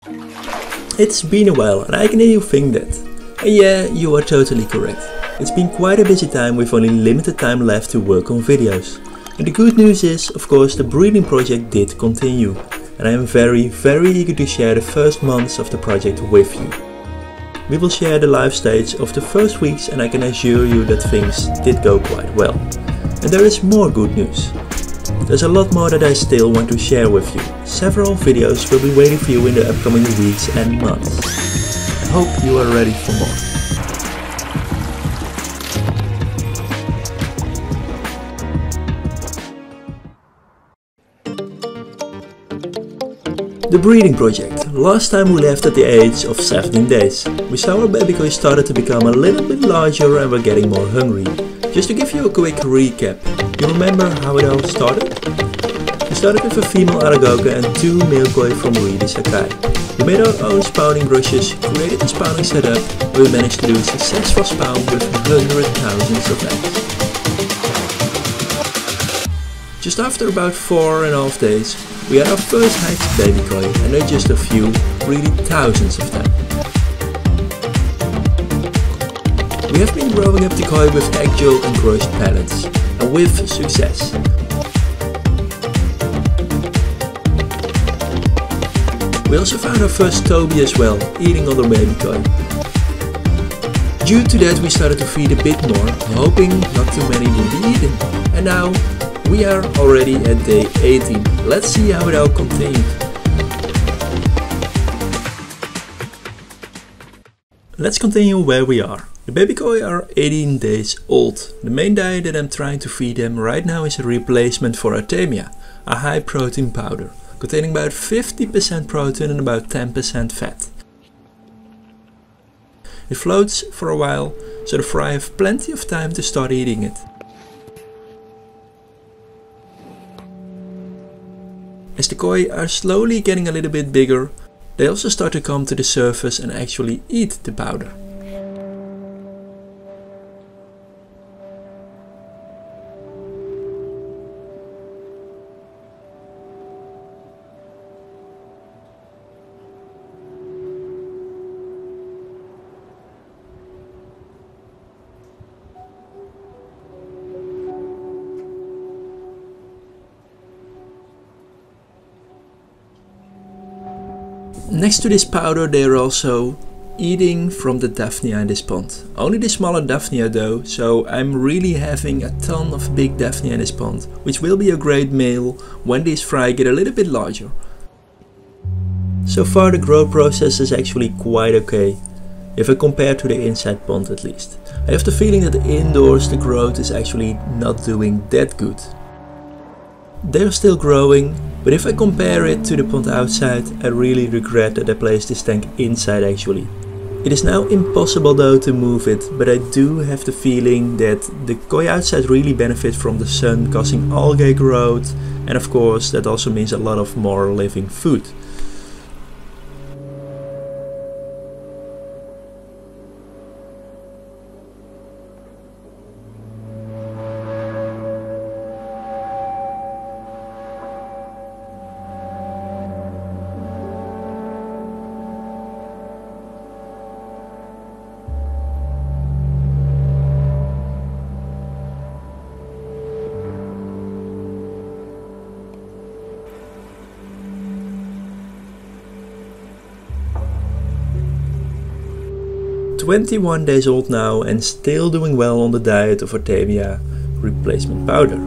It's been a while and I can hear you think that. And yeah, you are totally correct. It's been quite a busy time with only limited time left to work on videos. And the good news is, of course, the breeding project did continue. And I am very eager to share the first months of the project with you. We will share the life stage of the first weeks and I can assure you that things did go quite well. And there is more good news. There's a lot more that I still want to share with you. Several videos will be waiting for you in the upcoming weeks and months. I hope you are ready for more. The breeding project. Last time we left at the age of 17 days. We saw our baby koi started to become a little bit larger and were getting more hungry. Just to give you a quick recap, you remember how it all started? We started with a female Aragoga and 2 male koi from Reedy Sakai. We made our own spawning brushes, created a spawning setup, and we managed to do a successful spawn with hundreds of thousands of eggs. Just after about 4.5 days, we had our first hatched baby koi, and not just a few, really thousands of them. We have been growing up the koi with egg gel and crushed pellets, and with success. We also found our first TOBI as well, eating other baby koi. Due to that we started to feed a bit more, hoping not too many would be eaten. And now we are already at day 18. Let's see how it all continued. Let's continue where we are. The baby koi are 18 days old. The main diet that I'm trying to feed them right now is a replacement for Artemia, a high protein powder, containing about 50% protein and about 10% fat. It floats for a while, so the fry have plenty of time to start eating it. As the koi are slowly getting a little bit bigger, they also start to come to the surface and actually eat the powder. Next to this powder they are also eating from the Daphnia in this pond. Only the smaller Daphnia though, so I'm really having a ton of big Daphnia in this pond, which will be a great meal when these fry get a little bit larger. So far the growth process is actually quite okay, if I compare to the inside pond at least. I have the feeling that indoors the growth is actually not doing that good. They're still growing, but if I compare it to the pond outside, I really regret that I placed this tank inside actually. It is now impossible though to move it, but I do have the feeling that the koi outside really benefit from the sun causing algae growth, and of course that also means a lot of more living food. I'm 21 days old now and still doing well on the diet of Artemia replacement powder.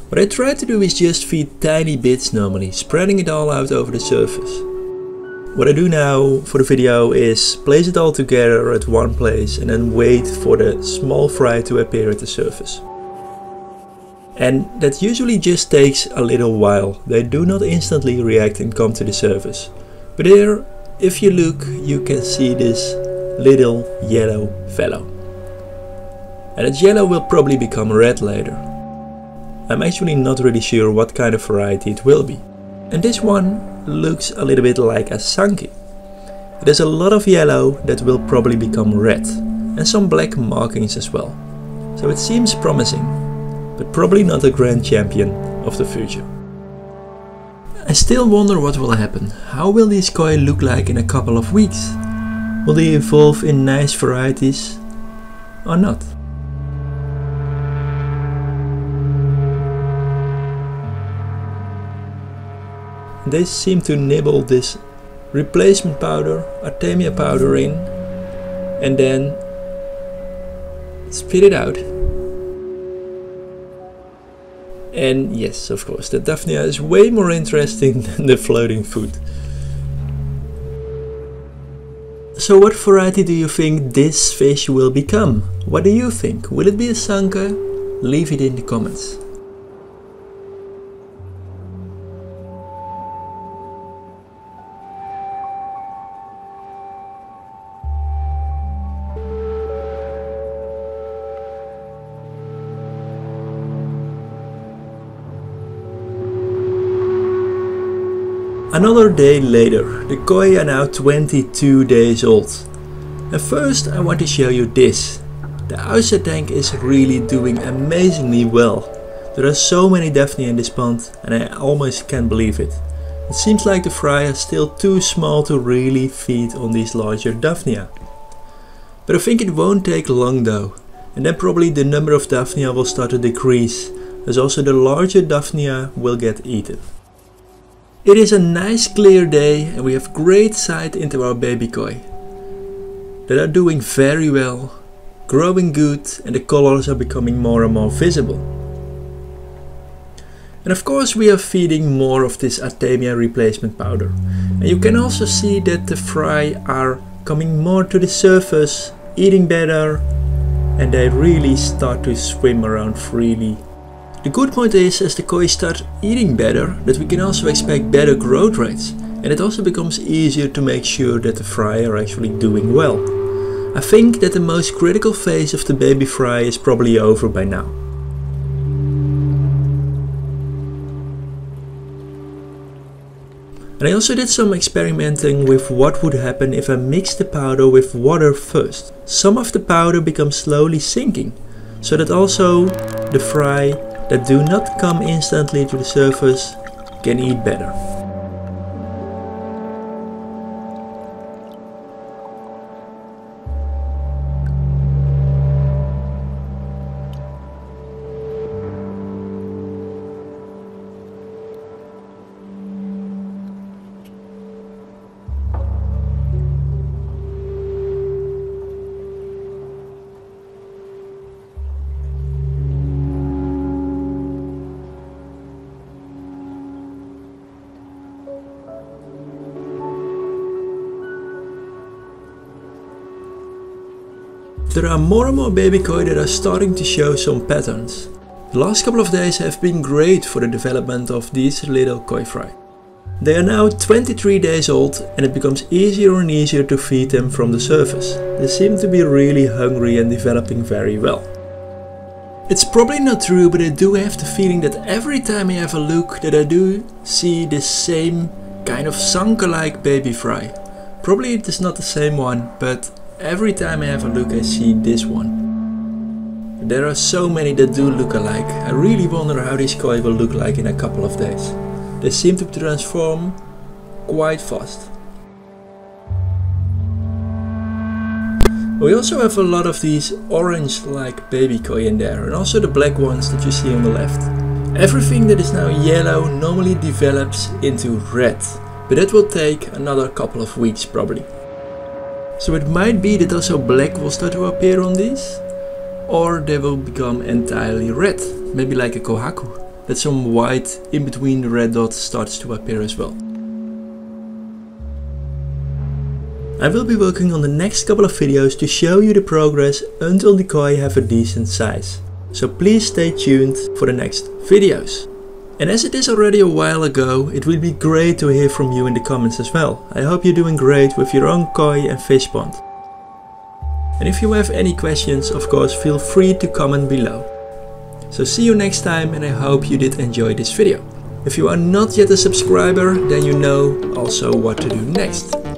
What I try to do is just feed tiny bits normally, spreading it all out over the surface. What I do now for the video is place it all together at one place and then wait for the small fry to appear at the surface. And that usually just takes a little while. They do not instantly react and come to the surface. But here, if you look, you can see this little yellow fellow. And that yellow will probably become red later. I'm actually not really sure what kind of variety it will be. And this one looks a little bit like a Sankey. There's a lot of yellow that will probably become red. And some black markings as well. So it seems promising, but probably not a grand champion of the future. I still wonder what will happen. How will these koi look like in a couple of weeks? Will they evolve in nice varieties or not? They seem to nibble this replacement powder, Artemia powder in, and then spit it out. And yes, of course, the Daphnia is way more interesting than the floating food. So what variety do you think this fish will become? What do you think? Will it be a Sanka? Leave it in the comments. Another day later, the koi are now 22 days old. And first I want to show you this. The outside tank is really doing amazingly well. There are so many Daphnia in this pond and I almost can't believe it. It seems like the fry are still too small to really feed on these larger Daphnia. But I think it won't take long though. And then probably the number of Daphnia will start to decrease, as also the larger Daphnia will get eaten. It is a nice clear day and we have great sight into our baby koi. They are doing very well, growing good, and the colors are becoming more and more visible. And of course we are feeding more of this Artemia replacement powder. And you can also see that the fry are coming more to the surface, eating better, and they really start to swim around freely. The good point is, as the koi start eating better, that we can also expect better growth rates, and it also becomes easier to make sure that the fry are actually doing well. I think that the most critical phase of the baby fry is probably over by now. And I also did some experimenting with what would happen if I mixed the powder with water first. Some of the powder becomes slowly sinking, so that also the fry that do not come instantly to the surface can eat better. There are more and more baby koi that are starting to show some patterns. The last couple of days have been great for the development of these little koi fry. They are now 23 days old and it becomes easier and easier to feed them from the surface. They seem to be really hungry and developing very well. It's probably not true, but I do have the feeling that every time I have a look that I do see the same kind of Sanka-like baby fry. Probably it is not the same one, but every time I have a look I see this one. There are so many that do look alike. I really wonder how this koi will look like in a couple of days. They seem to transform quite fast. We also have a lot of these orange-like baby koi in there, and also the black ones that you see on the left. Everything that is now yellow normally develops into red, but that will take another couple of weeks probably. So it might be that also black will start to appear on these, or they will become entirely red, maybe like a kohaku, that some white in between the red dots starts to appear as well. I will be working on the next couple of videos to show you the progress until the koi have a decent size. So please stay tuned for the next videos. And as it is already a while ago, it would be great to hear from you in the comments as well. I hope you're doing great with your own koi and fish pond. And if you have any questions, of course, feel free to comment below. So see you next time, and I hope you did enjoy this video. If you are not yet a subscriber, then you know also what to do next.